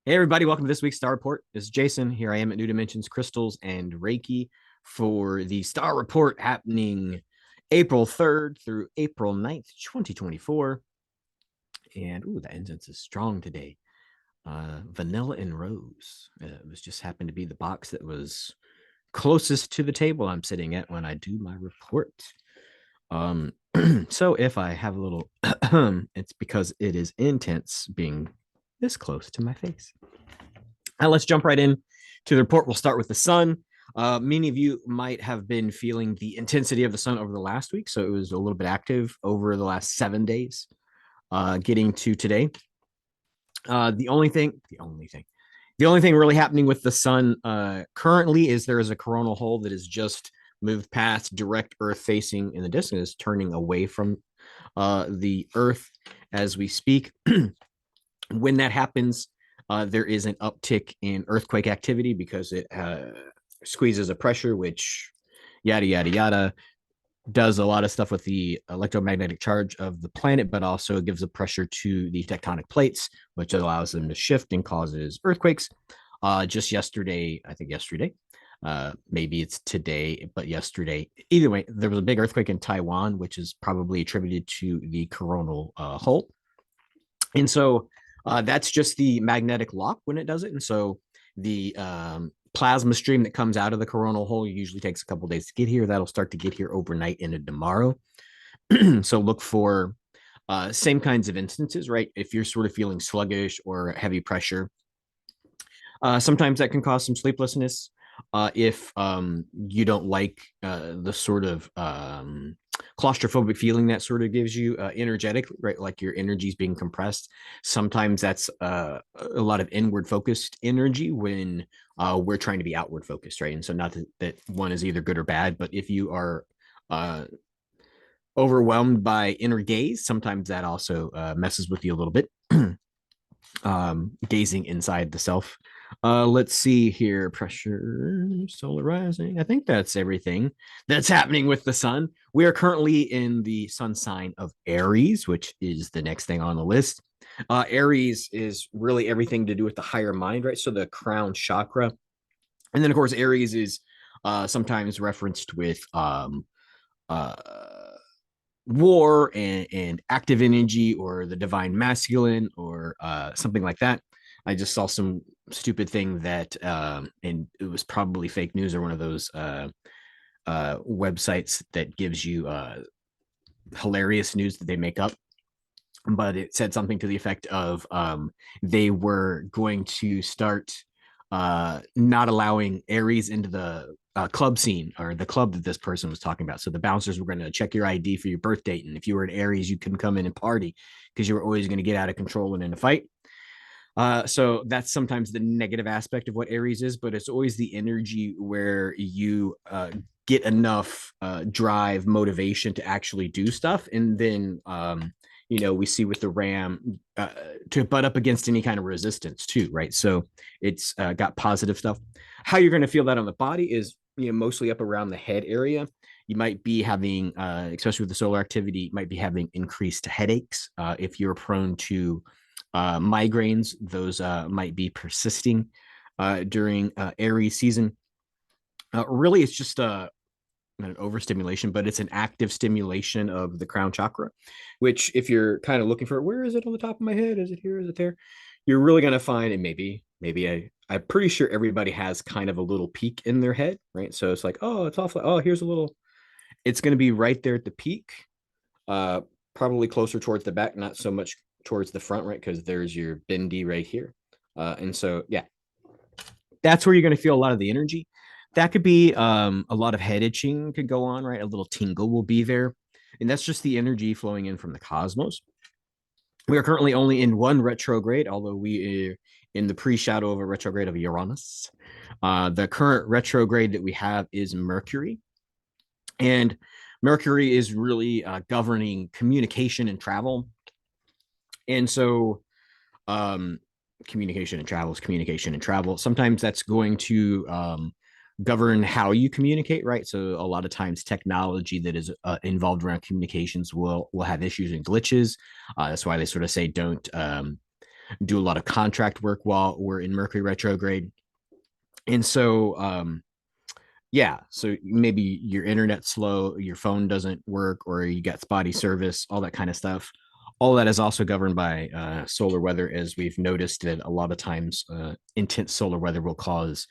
Hey, everybody, welcome to this week's Star Report. This is Jason. Here I am at New Dimensions Crystals and Reiki for the Star Report happening April 3rd through April 9th, 2024. And, ooh, that incense is strong today. Vanilla and rose. It was just happened to be the box that was closest to the table I'm sitting at when I do my report. Um, so if I have a little, it's because it is intense being this close to my face. Now let's jump right in to the report. We'll start with the sun. Many of you might have been feeling the intensity of the sun over the last week, so it was a little bit active over the last 7 days. Getting to today, the only thing really happening with the sun currently is there is a coronal hole that has just moved past direct Earth facing in the distance, turning away from the Earth as we speak. When that happens, there is an uptick in earthquake activity because it squeezes a pressure, which yada, yada, yada, does a lot of stuff with the electromagnetic charge of the planet, but also gives a pressure to the tectonic plates, which allows them to shift and causes earthquakes. Just yesterday, I think yesterday, maybe it's today, but yesterday, either way, there was a big earthquake in Taiwan, which is probably attributed to the coronal hole. And so that's just the magnetic lock when it does it. And so the plasma stream that comes out of the coronal hole usually takes a couple days to get here. That'll start to get here overnight into tomorrow. So look for same kinds of instances, right? If you're sort of feeling sluggish or heavy pressure, sometimes that can cause some sleeplessness. If you don't like the sort of claustrophobic feeling that sort of gives you energetically, right? Like your energy is being compressed. Sometimes that's a lot of inward focused energy when we're trying to be outward focused, right? And so, not that one is either good or bad, but if you are uh, overwhelmed by inner gaze, sometimes that also messes with you a little bit. Gazing inside the self. Let's see here. Pressure, solarizing. I think that's everything that's happening with the sun. We are currently in the sun sign of Aries, which is the next thing on the list. Aries is really everything to do with the higher mind, right? So the crown chakra. And then, of course, Aries is sometimes referenced with uh, war and active energy or the divine masculine or something like that. I just saw some stupid thing that, and it was probably fake news or one of those websites that gives you hilarious news that they make up. But it said something to the effect of they were going to start not allowing Aries into the club scene or the club that this person was talking about. So the bouncers were going to check your ID for your birth date. And if you were an Aries, you couldn't come in and party because you were always going to get out of control and in a fight. So that's sometimes the negative aspect of what Aries is, but it's always the energy where you get enough drive, motivation to actually do stuff. And then, we see with the Ram to butt up against any kind of resistance too, right? So it's got positive stuff. How you're going to feel that on the body is, mostly up around the head area. You might be having, especially with the solar activity, you might be having increased headaches. If you're prone to migraines, those might be persisting during Aries season. Really, it's just an overstimulation, but it's an active stimulation of the crown chakra, which if you're kind of looking for where is it on the top of my head? Is it here? Is it there? You're really going to find, and I'm pretty sure everybody has kind of a little peak in their head, right? So it's like, oh, it's awful. Oh, here's a little, it's going to be right there at the peak, uh, probably closer towards the back, not so much towards the front, right? Because there's your bendy right here. And so, yeah, that's where you're going to feel a lot of the energy. That could be a lot of head itching could go on, right? A little tingle will be there. And that's just the energy flowing in from the cosmos. We are currently only in one retrograde, although we are in the pre-shadow of a retrograde of Uranus. The current retrograde that we have is Mercury. And Mercury is really governing communication and travel. And so communication and travel is communication and travel. Sometimes that's going to govern how you communicate, right? So a lot of times technology that is involved around communications will have issues and glitches. That's why they sort of say do a lot of contract work while we're in Mercury retrograde. And so, yeah, so maybe your internet's slow, your phone doesn't work, or you got spotty service, all that kind of stuff. All that is also governed by solar weather, as we've noticed that a lot of times intense solar weather will cause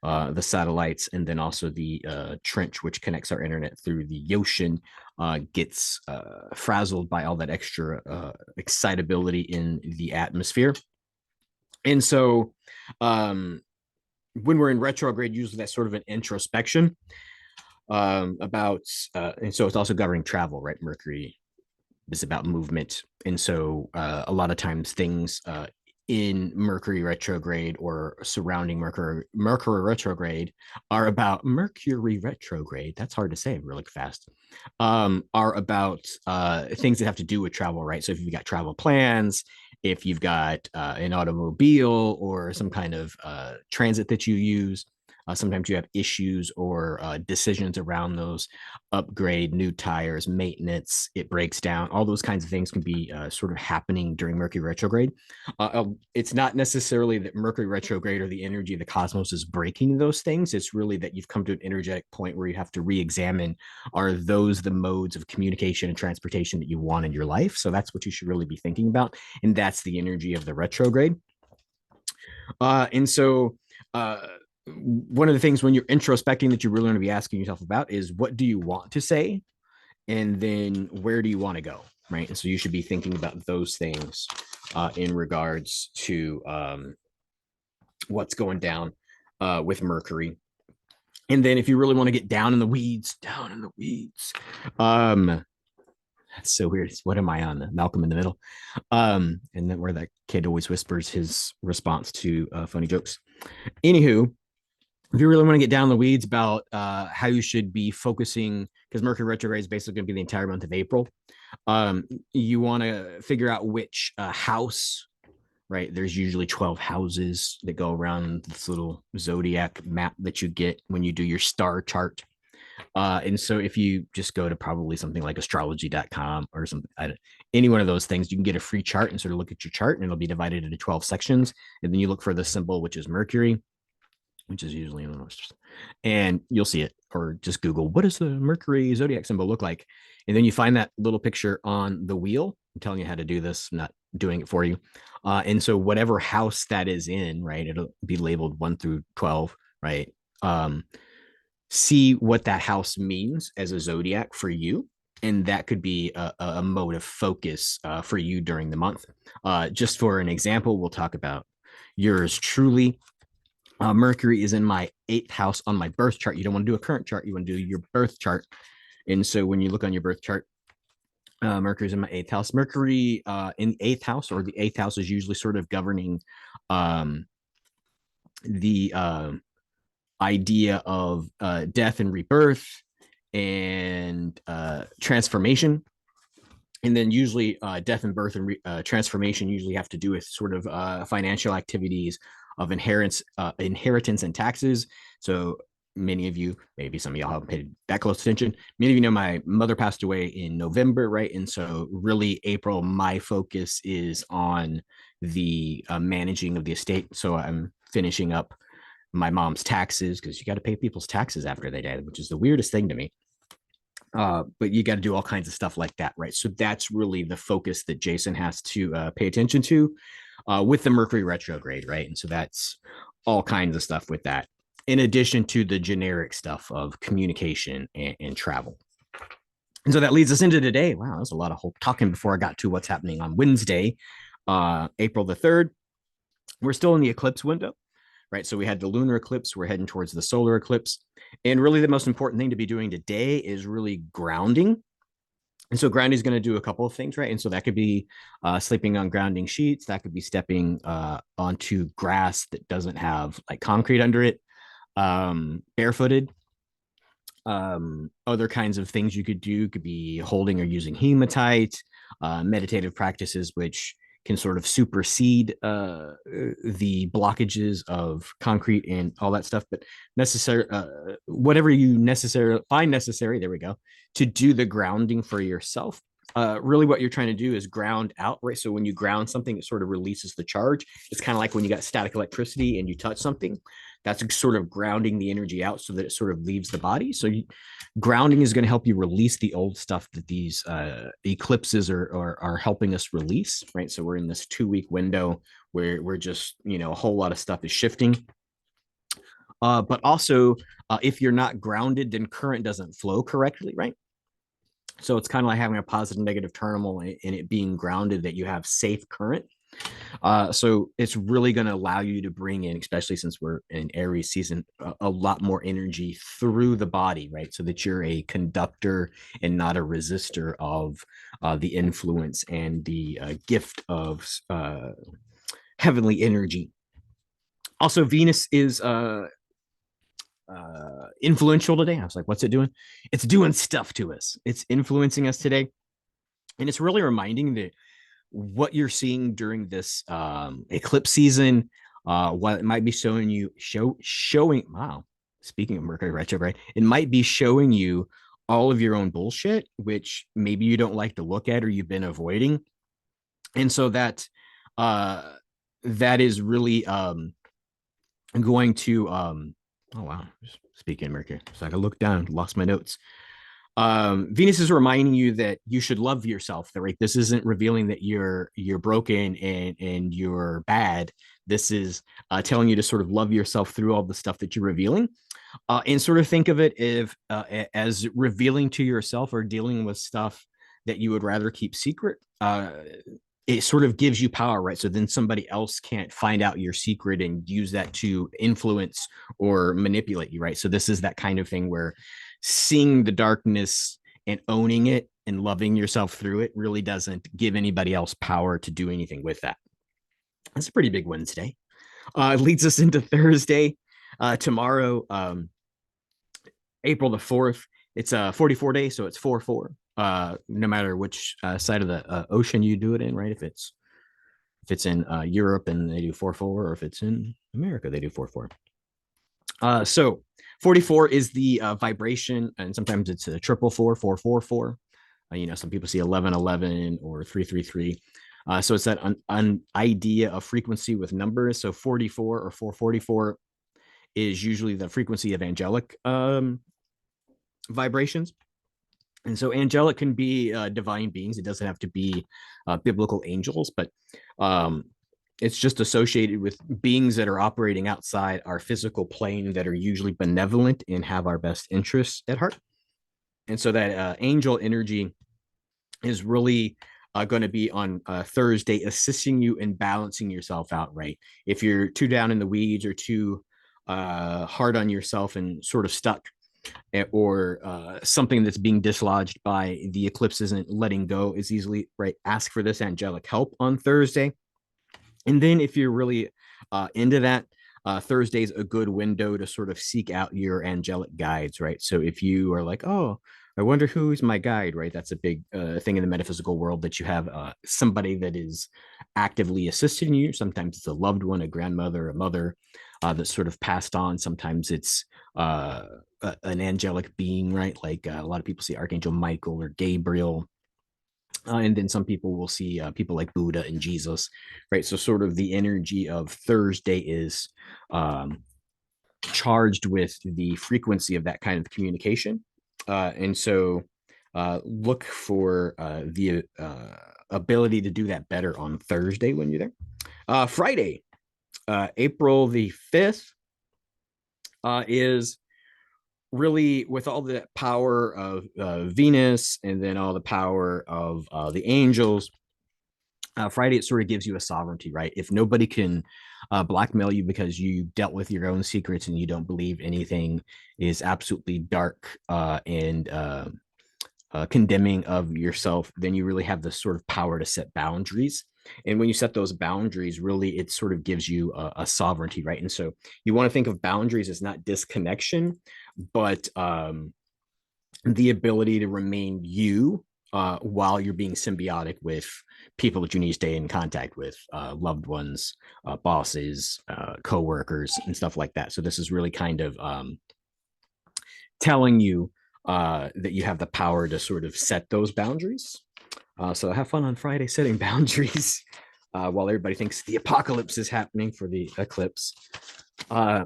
the satellites, and then also the trench, which connects our internet through the ocean, gets frazzled by all that extra excitability in the atmosphere. And so, when we're in retrograde, usually that's sort of an introspection about, and so it's also governing travel, right? Mercury is about movement. And so a lot of times things in Mercury retrograde or surrounding Mercury retrograde are about Mercury retrograde. That's hard to say really fast. Are about things that have to do with travel, right? So if you've got travel plans, if you've got an automobile or some kind of transit that you use, sometimes you have issues or decisions around those: upgrade, new tires, maintenance, it breaks down. All those kinds of things can be sort of happening during Mercury retrograde. It's not necessarily that Mercury retrograde or the energy of the cosmos is breaking those things. It's really that you've come to an energetic point where you have to re-examine, are those the modes of communication and transportation that you want in your life? So that's what you should really be thinking about. And that's the energy of the retrograde. And so, one of the things when you're introspecting that you really want to be asking yourself about is, what do you want to say? And then where do you want to go? Right. And so you should be thinking about those things in regards to what's going down with Mercury. And then if you really want to get down in the weeds, that's so weird. What am I on? Malcolm in the Middle. And then where that kid always whispers his response to funny jokes. Anywho, if you really want to get down in the weeds about how you should be focusing, because Mercury retrograde is basically going to be the entire month of April, you want to figure out which house, right? There's usually 12 houses that go around this little zodiac map that you get when you do your star chart. And so if you just go to probably something like astrology.com or something, any one of those things, you can get a free chart and sort of look at your chart, and it'll be divided into 12 sections. And then you look for the symbol, which is Mercury, which is usually in the most, and you'll see it, or just Google, what does the Mercury zodiac symbol look like? And then you find that little picture on the wheel. I'm telling you how to do this, I'm not doing it for you. And so whatever house that is in, right, it'll be labeled 1 through 12, right? See what that house means as a zodiac for you. And that could be a mode of focus for you during the month. Just for an example, we'll talk about yours truly. Mercury is in my 8th house on my birth chart. You don't want to do a current chart, you want to do your birth chart. And so when you look on your birth chart, Mercury is in my 8th house. Mercury in the 8th house, or the 8th house, is usually sort of governing the idea of death and rebirth and transformation. And then usually death and birth and transformation usually have to do with sort of financial activities of inheritance and taxes. So many of you, maybe some of y'all haven't paid that close attention. Many of you know my mother passed away in November, right? And so really April, my focus is on the managing of the estate. So I'm finishing up my mom's taxes, because you got to pay people's taxes after they die, which is the weirdest thing to me. But you got to do all kinds of stuff like that, right? So that's really the focus that Jason has to pay attention to with the Mercury retrograde, right? And so that's all kinds of stuff with that, in addition to the generic stuff of communication and travel. And so that leads us into today. Wow, that's a lot of talking before I got to what's happening on Wednesday, April the 3rd. We're still in the eclipse window, right? So we had the lunar eclipse, we're heading towards the solar eclipse. And really the most important thing to be doing today is really grounding. And so grounding is going to do a couple of things, right? And so that could be sleeping on grounding sheets. That could be stepping onto grass that doesn't have like concrete under it, barefooted. Other kinds of things you could do could be holding or using hematite, meditative practices, which can sort of supersede the blockages of concrete and all that stuff. But whatever you find necessary, there we go, to do the grounding for yourself. really what you're trying to do is ground out, right? So when you ground something, it sort of releases the charge. It's kind of like when you got static electricity and you touch something, that's sort of grounding the energy out so that it sort of leaves the body. So grounding is going to help you release the old stuff that these eclipses are helping us release, right? So we're in this 2 week window where we're just, a whole lot of stuff is shifting. But also, if you're not grounded, then current doesn't flow correctly, right? So it's kind of like having a positive negative terminal and it being grounded, that you have safe current. So it's really going to allow you to bring in, especially since we're in Aries season, a lot more energy through the body, right? So that you're a conductor and not a resistor of the influence and the gift of heavenly energy. Also, Venus is influential today. I was like, what's it doing? It's doing stuff to us. It's influencing us today. And it's really reminding that what you're seeing during this eclipse season, what it might be showing. Wow. Speaking of Mercury retrograde, it might be showing you all of your own bullshit, which maybe you don't like to look at or you've been avoiding. And so uh, that is really going to oh wow, speaking of Mercury, so I can look down, lost my notes. Venus is reminding you that you should love yourself, right? This isn't revealing that you're broken and you're bad. This is telling you to sort of love yourself through all the stuff that you're revealing, and sort of think of it as revealing to yourself or dealing with stuff that you would rather keep secret. It sort of gives you power, right? So then somebody else can't find out your secret and use that to influence or manipulate you, right? So this is that kind of thing where seeing the darkness and owning it and loving yourself through it really doesn't give anybody else power to do anything with that. That's a pretty big Wednesday. It leads us into Thursday. Tomorrow, April the 4th, it's a 44 day, so it's 4-4. No matter which side of the ocean you do it in, right? If it's in Europe and they do 4-4, or if it's in America, they do 4-4. So 44 is the vibration, and sometimes it's a 444, 444. Some people see 1111 or 333. So it's that an idea of frequency with numbers. So 44 or 444 is usually the frequency of angelic vibrations. And so angelic can be divine beings. It doesn't have to be biblical angels, but it's just associated with beings that are operating outside our physical plane that are usually benevolent and have our best interests at heart. And so that angel energy is really going to be on Thursday, assisting you in balancing yourself out, right? If you're too down in the weeds or too hard on yourself and sort of stuck, or something that's being dislodged by the eclipse isn't letting go as easily, right? Ask for this angelic help on Thursday. And then if you're really into that, Thursday's a good window to sort of seek out your angelic guides, right? So if you are like, oh, I wonder who's my guide, right? That's a big thing in the metaphysical world, that you have somebody that is actively assisting you. Sometimes it's a loved one, a grandmother, a mother that's sort of passed on. Sometimes it's an angelic being, right? Like a lot of people see Archangel Michael or Gabriel. And then some people will see people like Buddha and Jesus, right? So, sort of the energy of Thursday is charged with the frequency of that kind of communication. And so, look for the ability to do that better on Thursday when you're there. Friday, April the 5th, is really with all the power of Venus and then all the power of the angels. Friday, it sort of gives you a sovereignty, right? If nobody can blackmail you because you dealt with your own secrets and you don't believe anything is absolutely dark and condemning of yourself, then you really have this sort of power to set boundaries. And when you set those boundaries, really, it sort of gives you a sovereignty, right? And so you want to think of boundaries as not disconnection, but the ability to remain you while you're being symbiotic with people that you need to stay in contact with, loved ones, bosses, co-workers, and stuff like that. So this is really kind of telling you that you have the power to sort of set those boundaries. So have fun on Friday setting boundaries while everybody thinks the apocalypse is happening for the eclipse uh,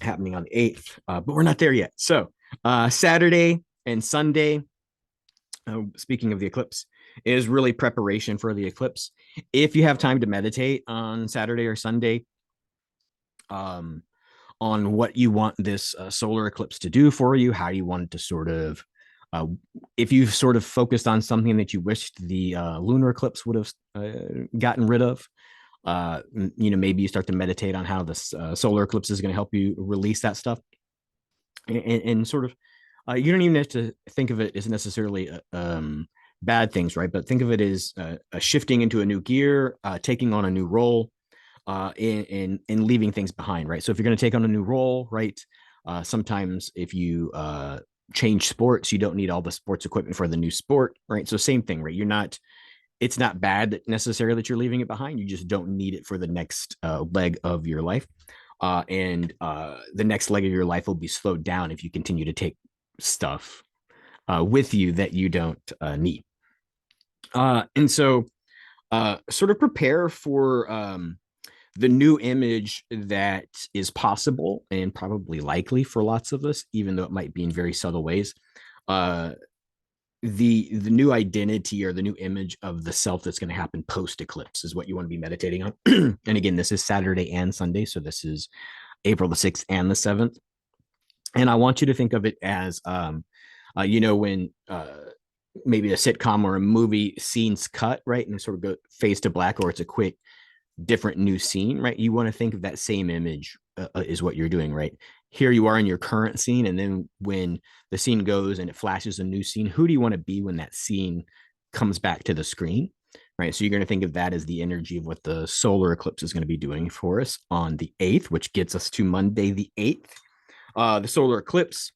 happening on the 8th, but we're not there yet. So Saturday and Sunday, speaking of the eclipse, is really preparation for the eclipse. If you have time to meditate on Saturday or Sunday, um, on what you want this solar eclipse to do for you, how you want it to sort of, uh, if you've sort of focused on something that you wished the lunar eclipse would have gotten rid of, maybe you start to meditate on how this solar eclipse is going to help you release that stuff, and sort of, you don't even have to think of it as necessarily bad things, right? But think of it as a shifting into a new gear, taking on a new role, and leaving things behind, right? So if you're going to take on a new role, right, sometimes if you change sports, you don't need all the sports equipment for the new sport, right? So same thing, right? You're not, it's not bad necessarily that you're leaving it behind. You just don't need it for the next leg of your life. And the next leg of your life will be slowed down if you continue to take stuff with you that you don't need. And so sort of prepare for the new image that is possible and probably likely for lots of us, even though it might be in very subtle ways. Uh, the new identity or the new image of the self that's going to happen post eclipse is what you want to be meditating on. And again, this is Saturday and Sunday, so this is April the 6th and the 7th. And I want you to think of it as, when maybe a sitcom or a movie scenes cut, right, and sort of go phase to black, or it's a quick different new scene, right? You want to think of that same image is what you're doing, right? Here you are in your current scene, and then when the scene goes and it flashes a new scene, who do you want to be when that scene comes back to the screen, right? So you're going to think of that as the energy of what the solar eclipse is going to be doing for us on the 8th, which gets us to Monday the 8th. The solar eclipse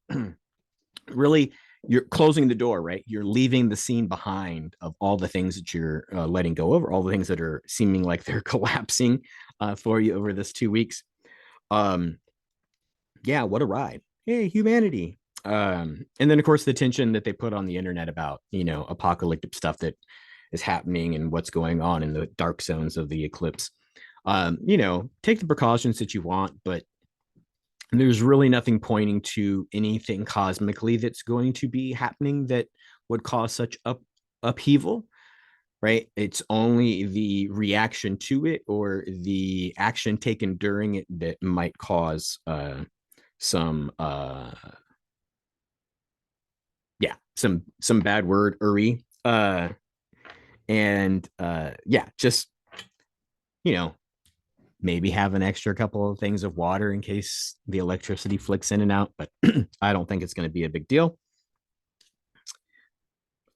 really, you're closing the door, right? You're leaving the scene behind of all the things that you're letting go of, or all the things that are seeming like they're collapsing for you over this 2 weeks. Um, yeah, what a ride. Hey, humanity. And then, of course, the tension that they put on the internet about, apocalyptic stuff that is happening and what's going on in the dark zones of the eclipse. Take the precautions that you want, but there's really nothing pointing to anything cosmically that's going to be happening that would cause such upheaval, right? It's only the reaction to it or the action taken during it that might cause some some bad word Uri. Just you know maybe have an extra couple of things of water in case the electricity flicks in and out, but I don't think it's going to be a big deal.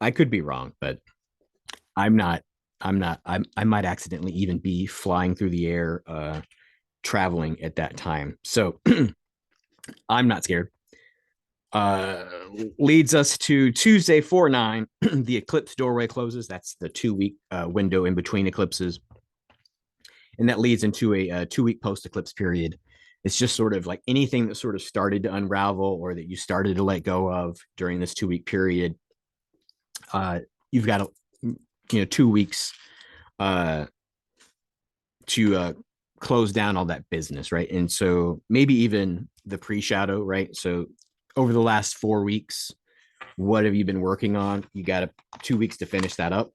I could be wrong, but I'm not. I might accidentally even be flying through the air, traveling at that time. So I'm not scared. Uh, Leads us to Tuesday 4/9. The eclipse doorway closes. That's the 2 week window in between eclipses. And that leads into a 2 week post eclipse period. It's just sort of like anything that sort of started to unravel or that you started to let go of during this 2 week period. You've got 2 weeks to close down all that business, right? And so maybe even the pre-shadow, right? So over the last 4 weeks, what have you been working on? You got 2 weeks to finish that up,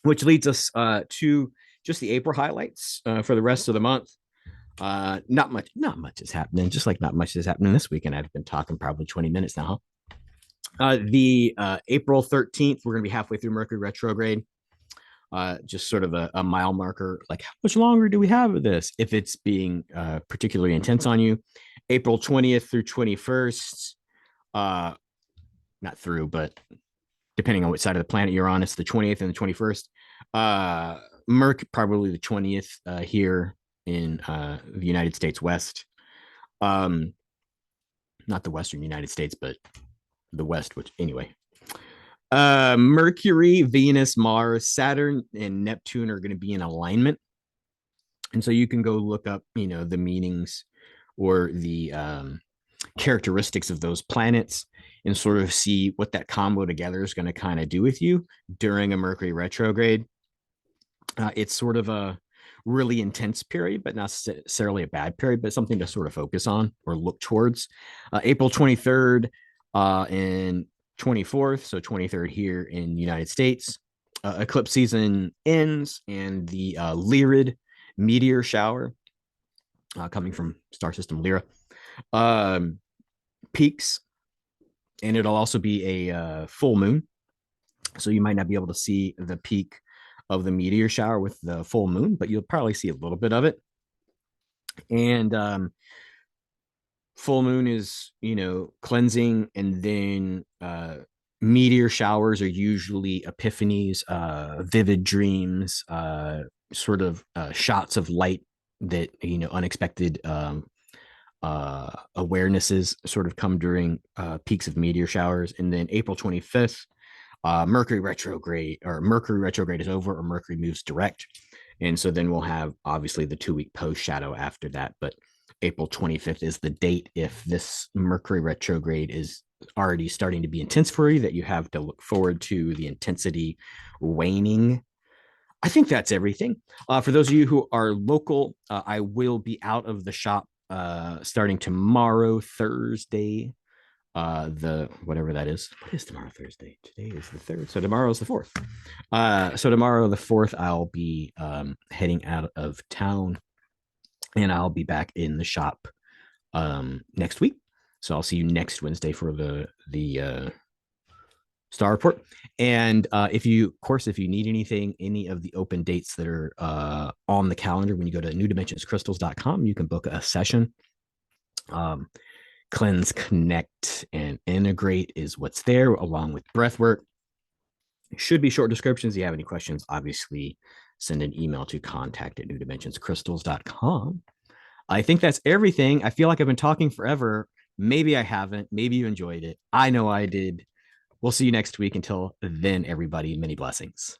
which leads us to just the April highlights for the rest of the month. Not much is happening. Just like not much is happening this weekend. I've been talking probably 20 minutes now. The April 13th, we're gonna be halfway through Mercury retrograde. Just sort of a mile marker, like how much longer do we have of this if it's being particularly intense on you. April 20th through 21st, not through, but depending on which side of the planet you're on, it's the 20th and the 21st. Probably the 20th here in the United States West. Not the Western United States, but the West, which anyway. Mercury, Venus, Mars, Saturn, and Neptune are going to be in alignment. And so you can go look up, the meanings or the characteristics of those planets. and sort of see what that combo together is going to kind of do with you during a Mercury retrograde. It's sort of a really intense period, but not necessarily a bad period, but something to sort of focus on or look towards. April 23rd and 24th, so 23rd here in the United States, eclipse season ends, and the Lyrid meteor shower coming from star system Lyra peaks, and it'll also be a full moon. So you might not be able to see the peak of the meteor shower with the full moon, but you'll probably see a little bit of it. And full moon is, cleansing, and then meteor showers are usually epiphanies, vivid dreams, sort of shots of light that, unexpected awarenesses sort of come during peaks of meteor showers. And then April 25th, Mercury retrograde is over, or Mercury moves direct. And so then we'll have obviously the 2-week post shadow after that. But April 25th is the date, if this Mercury retrograde is already starting to be intense for you, that you have to look forward to the intensity waning. I think that's everything. For those of you who are local, I will be out of the shop starting tomorrow, Thursday, the whatever that is. What is tomorrow, Thursday? Today is the 3rd, so tomorrow is the 4th. So tomorrow the 4th, I'll be heading out of town, and I'll be back in the shop next week. So I'll see you next Wednesday for the star report. And if you need anything, any of the open dates that are on the calendar, when you go to newdimensionscrystals.com, you can book a session. Cleanse, connect, and integrate is what's there, along with breath work. It should be short descriptions. If you have any questions, obviously send an email to contact@newdimensionscrystals.com. I think that's everything. I feel like I've been talking forever. Maybe I haven't. Maybe you enjoyed it. I know I did. We'll see you next week. Until then, everybody, many blessings.